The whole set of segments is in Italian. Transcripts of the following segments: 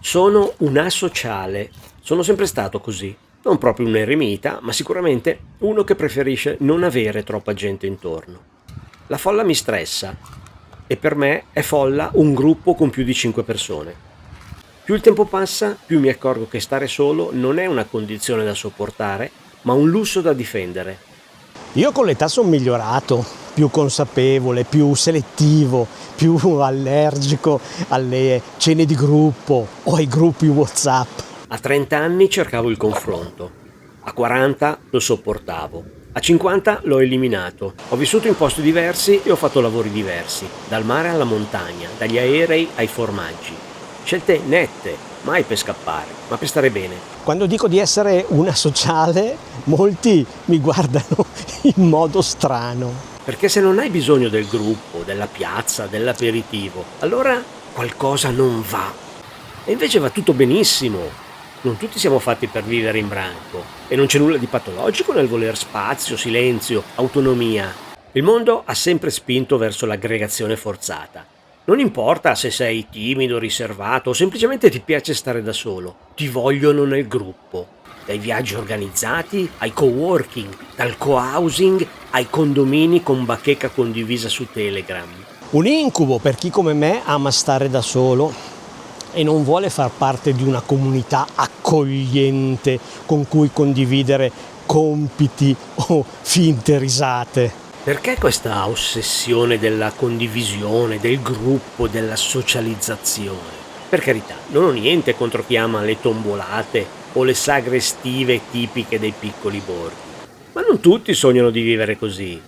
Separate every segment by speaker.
Speaker 1: Sono un asociale. Sono sempre stato così. Non proprio un eremita, ma sicuramente uno che preferisce non avere troppa gente intorno. La folla mi stressa e per me è folla un gruppo con più di 5 persone. Più il tempo passa, più mi accorgo che stare solo non è una condizione da sopportare, ma un lusso da difendere.
Speaker 2: Io con l'età sono migliorato, più consapevole, più selettivo, più allergico alle cene di gruppo o ai gruppi WhatsApp.
Speaker 1: A 30 anni cercavo il confronto, a 40 lo sopportavo, a 50 l'ho eliminato. Ho vissuto in posti diversi e ho fatto lavori diversi, dal mare alla montagna, dagli aerei ai formaggi. Scelte nette, mai per scappare, ma per stare bene.
Speaker 2: Quando dico di essere una sociale, molti mi guardano in modo strano.
Speaker 1: Perché se non hai bisogno del gruppo, della piazza, dell'aperitivo, allora qualcosa non va. E invece va tutto benissimo. Non tutti siamo fatti per vivere in branco e non c'è nulla di patologico nel voler spazio, silenzio, autonomia. Il mondo ha sempre spinto verso l'aggregazione forzata. Non importa se sei timido, riservato o semplicemente ti piace stare da solo, ti vogliono nel gruppo. Dai viaggi organizzati ai coworking, dal co-housing ai condomini con bacheca condivisa su Telegram.
Speaker 2: Un incubo per chi come me ama stare da solo e non vuole far parte di una comunità accogliente con cui condividere compiti o finte risate.
Speaker 1: Perché questa ossessione della condivisione, del gruppo, della socializzazione? Per carità, non ho niente contro chi ama le tombolate o le sagre estive tipiche dei piccoli borghi, ma non tutti sognano di vivere così.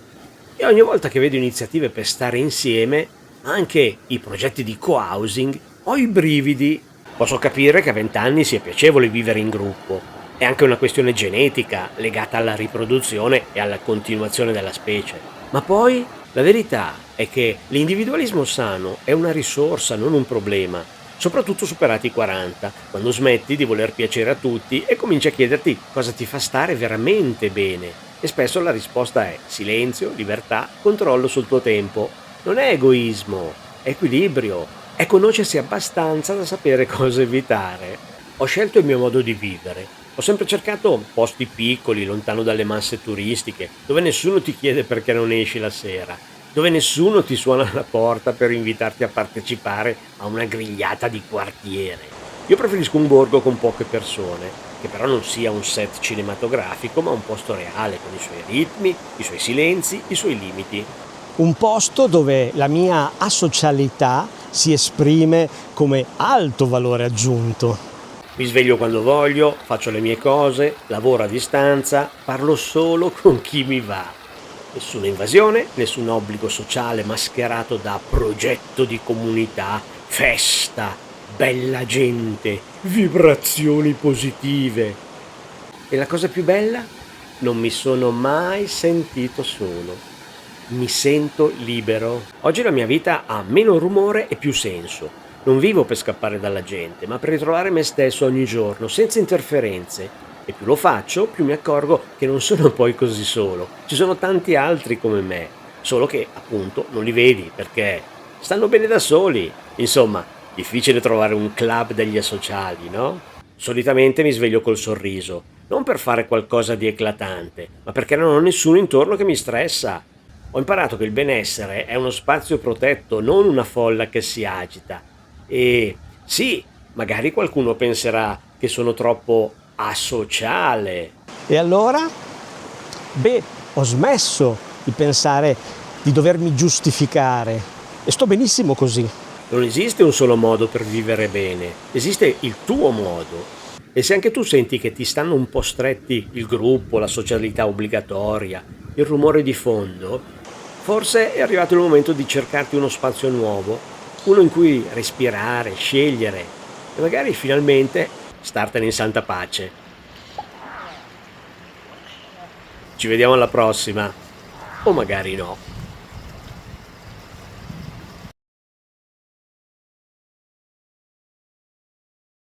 Speaker 1: E ogni volta che vedo iniziative per stare insieme, anche i progetti di co-housing, ho i brividi. Posso capire che a 20 anni sia piacevole vivere in gruppo. È anche una questione genetica legata alla riproduzione e alla continuazione della specie. Ma poi la verità è che l'individualismo sano è una risorsa, non un problema, soprattutto superati i 40, quando smetti di voler piacere a tutti e cominci a chiederti cosa ti fa stare veramente bene. E spesso la risposta è silenzio, libertà, controllo sul tuo tempo. Non è egoismo, è equilibrio, è conoscersi abbastanza da sapere cosa evitare. Ho scelto il mio modo di vivere. Ho sempre cercato posti piccoli, lontano dalle masse turistiche, dove nessuno ti chiede perché non esci la sera, dove nessuno ti suona alla porta per invitarti a partecipare a una grigliata di quartiere. Io preferisco un borgo con poche persone, che però non sia un set cinematografico, ma un posto reale, con i suoi ritmi, i suoi silenzi, i suoi limiti.
Speaker 2: Un posto dove la mia asocialità si esprime come alto valore aggiunto.
Speaker 1: Mi sveglio quando voglio, faccio le mie cose, lavoro a distanza, parlo solo con chi mi va. Nessuna invasione, nessun obbligo sociale mascherato da progetto di comunità, festa, bella gente, vibrazioni positive. E la cosa più bella? Non mi sono mai sentito solo. Mi sento libero. Oggi la mia vita ha meno rumore e più senso. Non vivo per scappare dalla gente, ma per ritrovare me stesso ogni giorno, senza interferenze. E più lo faccio, più mi accorgo che non sono poi così solo. Ci sono tanti altri come me, solo che appunto non li vedi perché stanno bene da soli. Insomma, difficile trovare un club degli asociali, no? Solitamente mi sveglio col sorriso, non per fare qualcosa di eclatante, ma perché non ho nessuno intorno che mi stressa. Ho imparato che il benessere è uno spazio protetto, non una folla che si agita. E sì, magari qualcuno penserà che sono troppo asociale.
Speaker 2: E allora? Ho smesso di pensare di dovermi giustificare e sto benissimo così.
Speaker 1: Non esiste un solo modo per vivere bene, esiste il tuo modo. E se anche tu senti che ti stanno un po' stretti il gruppo, la socialità obbligatoria, il rumore di fondo, forse è arrivato il momento di cercarti uno spazio nuovo, uno in cui respirare, scegliere e magari finalmente startene in santa pace. Ci vediamo alla prossima, o magari no.